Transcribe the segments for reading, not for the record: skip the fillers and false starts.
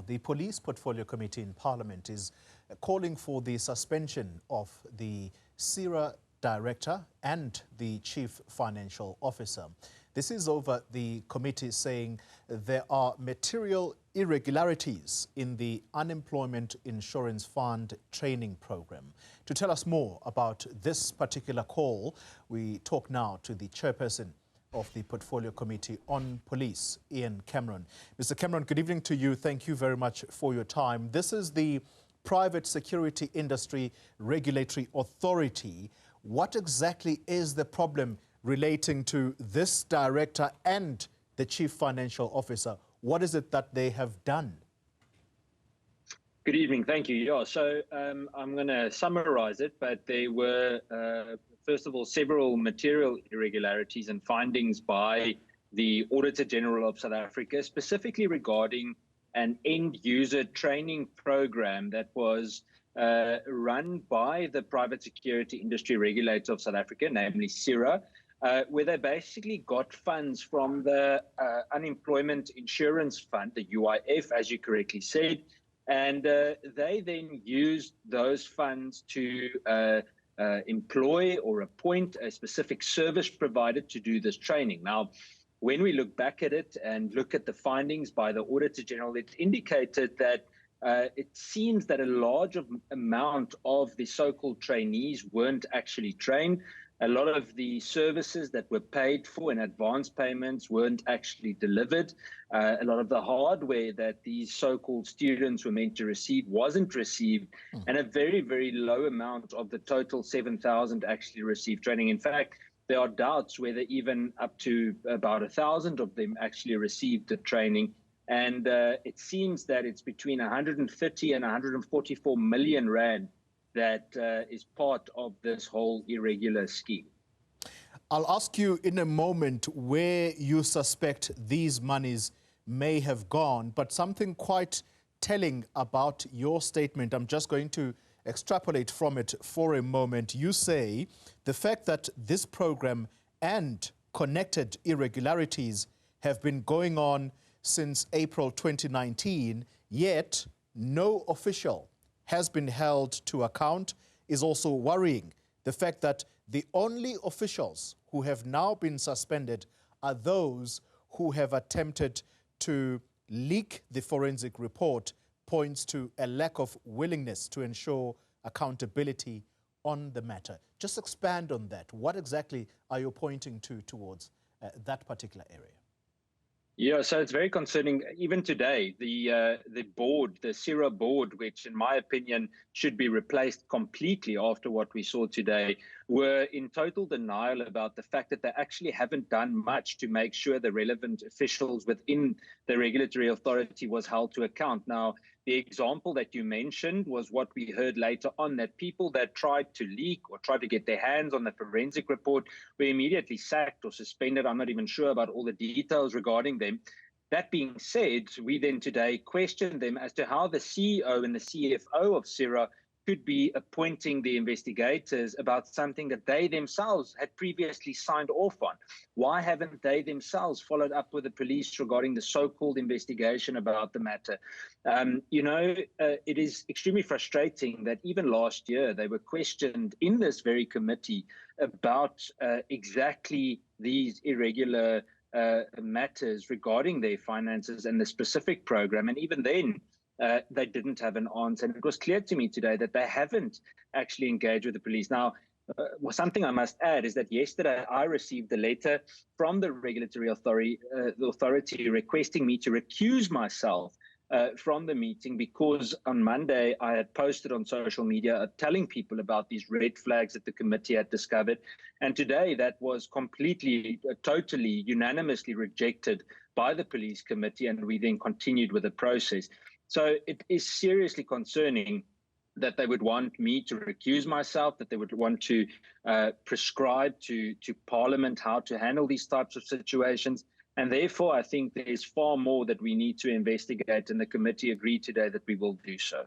the Police Portfolio Committee in Parliament is calling for the suspension of the Psira Director and the Chief Financial Officer. This is over the committee saying there are material irregularities in the Unemployment Insurance Fund Training Programme. To tell us more about this particular call, we talk now to the chairperson of the Portfolio Committee on Police, Ian Cameron. Mr. Cameron, good evening to you. Thank you very much for your time. This is the Private Security Industry Regulatory Authority. What exactly is the problem relating to this director and the Chief Financial Officer? What is it that they have done? Good evening. Thank you. Yeah, so I'm going to summarize it, but there were, first of all, several material irregularities and findings by the Auditor General of South Africa, specifically regarding an end-user training program that was run by the Private Security Industry Regulator of South Africa, namely Psira, where they basically got funds from the Unemployment Insurance Fund, the UIF, as you correctly said, and they then used those funds to employ or appoint a specific service provider to do this training. Now, when we look back at it and look at the findings by the Auditor General, it indicated that it seems that a large amount of the so-called trainees weren't actually trained. A lot of the services that were paid for in advance payments weren't actually delivered. A lot of the hardware that these so-called students were meant to receive wasn't received, and a very, very low amount of the total 7,000 actually received training. In fact, there are doubts whether even up to about 1,000 of them actually received the training. And it seems that it's between 130 and 144 million rand that is part of this whole irregular scheme. I'll ask you in a moment where you suspect these monies may have gone, but something quite telling about your statement, I'm just going to extrapolate from it for a moment. You say the fact that this program and connected irregularities have been going on since April 2019, yet no official has been held to account, is also worrying. The fact that the only officials who have now been suspended are those who have attempted to leak the forensic report points to a lack of willingness to ensure accountability on the matter. Just expand on that. What exactly are you pointing to towards that particular area? Yeah, so it's very concerning. Even today, the board, the Psira board, which in my opinion should be replaced completely after what we saw today, were in total denial about the fact that they actually haven't done much to make sure the relevant officials within the regulatory authority was held to account. Now, the example that you mentioned was what we heard later on, that people that tried to leak or tried to get their hands on the forensic report were immediately sacked or suspended. I'm not even sure about all the details regarding them. That being said, we then today questioned them as to how the CEO and the CFO of Psira could be appointing the investigators about something that they themselves had previously signed off on. Why haven't they themselves followed up with the police regarding the so-called investigation about the matter? It is extremely frustrating that even last year they were questioned in this very committee about exactly these irregular matters regarding their finances and the specific program. And even then, they didn't have an answer. And it was clear to me today that they haven't actually engaged with the police. Now, something I must add is that yesterday I received a letter from the regulatory authority requesting me to recuse myself from the meeting, because on Monday I had posted on social media telling people about these red flags that the committee had discovered. And today that was completely, totally, unanimously rejected by the police committee, and we then continued with the process. So it is seriously concerning that they would want me to recuse myself, that they would want to prescribe to Parliament how to handle these types of situations. And therefore, I think there is far more that we need to investigate, and the committee agreed today that we will do so.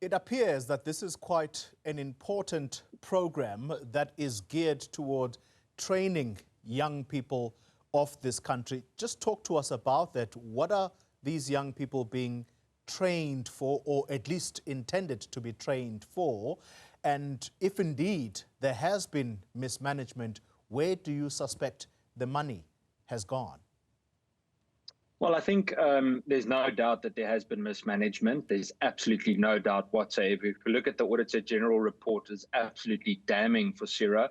It appears that this is quite an important program that is geared toward training young people of this country. Just talk to us about that. What are these young people being trained for, or at least intended to be trained for? And if indeed there has been mismanagement, where do you suspect the money has gone? Well, I think there's no doubt that there has been mismanagement. There's absolutely no doubt whatsoever. If you look at the Auditor General report, it's absolutely damning for Psira.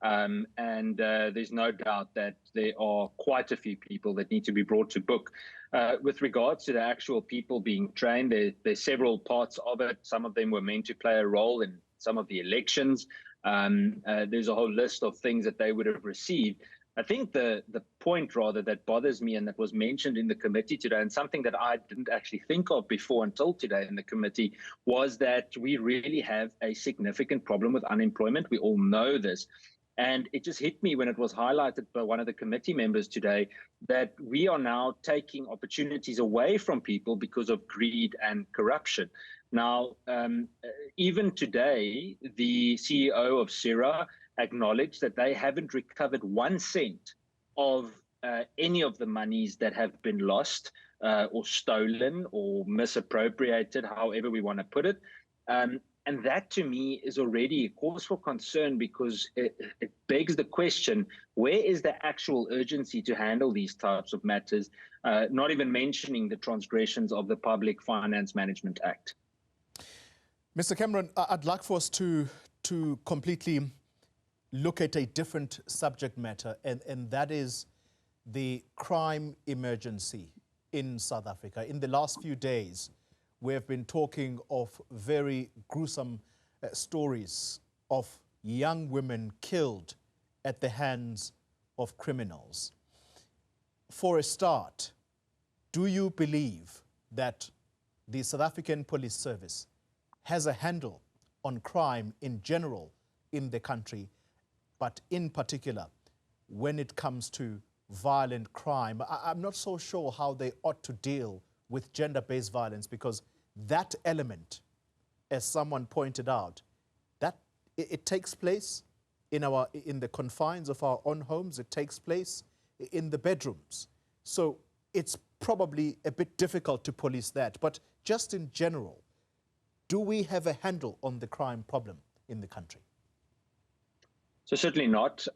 There's no doubt that there are quite a few people that need to be brought to book. With regards to the actual people being trained, there's several parts of it. Some of them were meant to play a role in some of the elections. There's a whole list of things that they would have received. I think the point rather that bothers me and that was mentioned in the committee today, and something that I didn't actually think of before until today in the committee, was that we really have a significant problem with unemployment. We all know this. And it just hit me when it was highlighted by one of the committee members today that we are now taking opportunities away from people because of greed and corruption. Now, even today, the CEO of Psira acknowledged that they haven't recovered 1 cent of any of the monies that have been lost or stolen or misappropriated, however we want to put it. And that, to me, is already a cause for concern, because it begs the question, where is the actual urgency to handle these types of matters, not even mentioning the transgressions of the Public Finance Management Act? Mr. Cameron, I'd like for us to completely look at a different subject matter, and that is the crime emergency in South Africa. In the last few days, we have been talking of very gruesome stories of young women killed at the hands of criminals. For a start, do you believe that the South African Police Service has a handle on crime in general in the country, but in particular when it comes to violent crime? I'm not so sure how they ought to deal with gender-based violence, because that element, as someone pointed out, that it takes place in the confines of our own homes. It takes place in the bedrooms. So it's probably a bit difficult to police that. But just in general, do we have a handle on the crime problem in the country? So certainly not.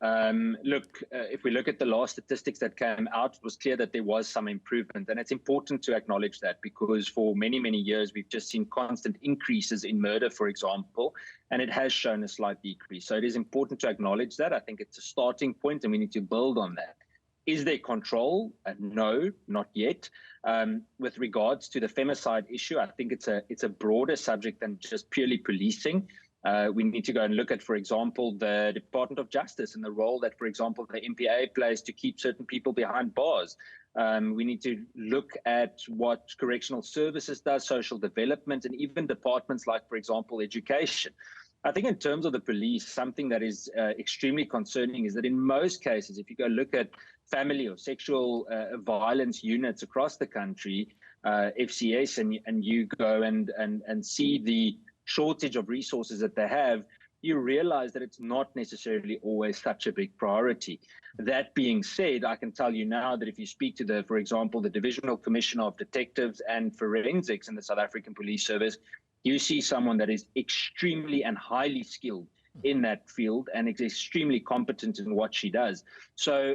Look, if we look at the last statistics that came out, it was clear that there was some improvement. And it's important to acknowledge that, because for many, many years, we've just seen constant increases in murder, for example, and it has shown a slight decrease. So it is important to acknowledge that. I think it's a starting point, and we need to build on that. Is there control? No, not yet. With regards to the femicide issue, I think it's a broader subject than just purely policing. We need to go and look at, for example, the Department of Justice and the role that, for example, the MPA plays to keep certain people behind bars. We need to look at what correctional services does, social development, and even departments like, for example, education. I think in terms of the police, something that is extremely concerning is that in most cases, if you go look at family or sexual violence units across the country, FCS, and you go and see the shortage of resources that they have, you realize that it's not necessarily always such a big priority. That being said, I can tell you now that if you speak to for example, the Divisional Commissioner of Detectives and Forensics in the South African Police Service, you see someone that is extremely and highly skilled in that field and is extremely competent in what she does. So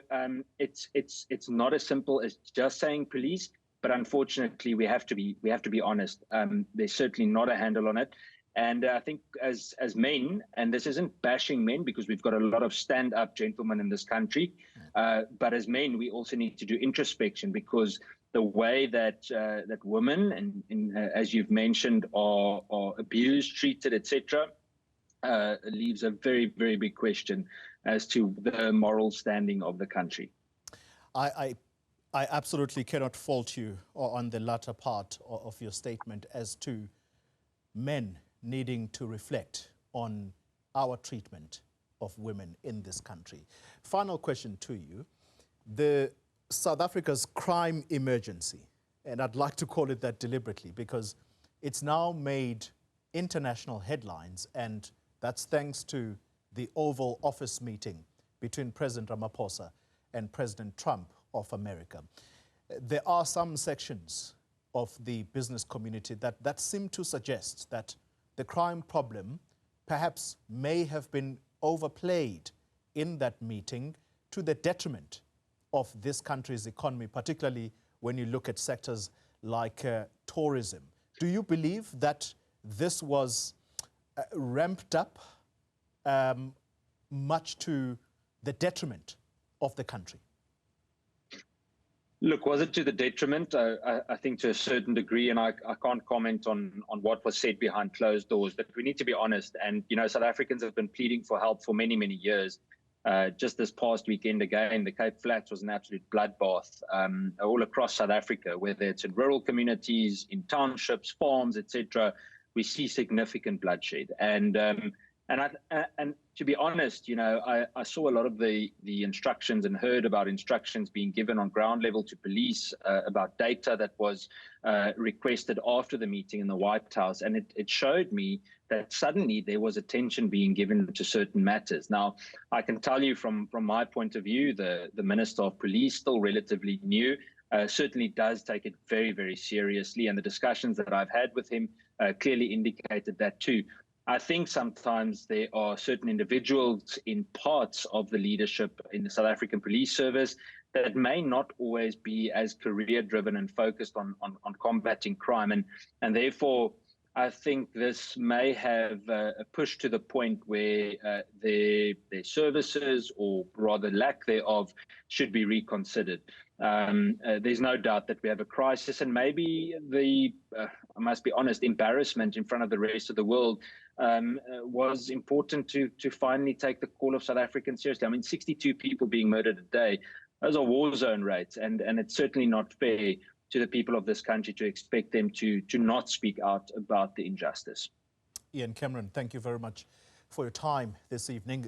it's not as simple as just saying police, but unfortunately we have to be honest. There's certainly not a handle on it. And I think as men, and this isn't bashing men, because we've got a lot of stand-up gentlemen in this country, but as men, we also need to do introspection, because the way that women, and as you've mentioned, are abused, treated, etc., leaves a very, very big question as to the moral standing of the country. I absolutely cannot fault you on the latter part of your statement as to men needing to reflect on our treatment of women in this country. Final question to you. The South Africa's crime emergency, and I'd like to call it that deliberately because it's now made international headlines, and that's thanks to the Oval Office meeting between President Ramaphosa and President Trump of America. There are some sections of the business community that seem to suggest that the crime problem perhaps may have been overplayed in that meeting to the detriment of this country's economy, particularly when you look at sectors like tourism. Do you believe that this was ramped up much to the detriment of the country? Look, was it to the detriment? I think to a certain degree, and I can't comment on what was said behind closed doors, but we need to be honest. And, you know, South Africans have been pleading for help for many, many years. Just this past weekend, again, the Cape Flats was an absolute bloodbath all across South Africa, whether it's in rural communities, in townships, farms, etc. We see significant bloodshed. And to be honest, you know, I saw a lot of the instructions and heard about instructions being given on ground level to police about data that was requested after the meeting in the White House. And it showed me that suddenly there was attention being given to certain matters. Now, I can tell you from my point of view, the Minister of Police, still relatively new, certainly does take it very, very seriously. And the discussions that I've had with him clearly indicated that too. I think sometimes there are certain individuals in parts of the leadership in the South African Police Service that may not always be as career-driven and focused on combating crime. And therefore, I think this may have pushed to the point where their services, or rather lack thereof, should be reconsidered. There's no doubt that we have a crisis, and maybe I must be honest, embarrassment in front of the rest of the world was important to finally take the call of South Africans seriously. I mean, 62 people being murdered a day, those are war zone rates, and it's certainly not fair to the people of this country to expect them to not speak out about the injustice. Ian Cameron, thank you very much for your time this evening.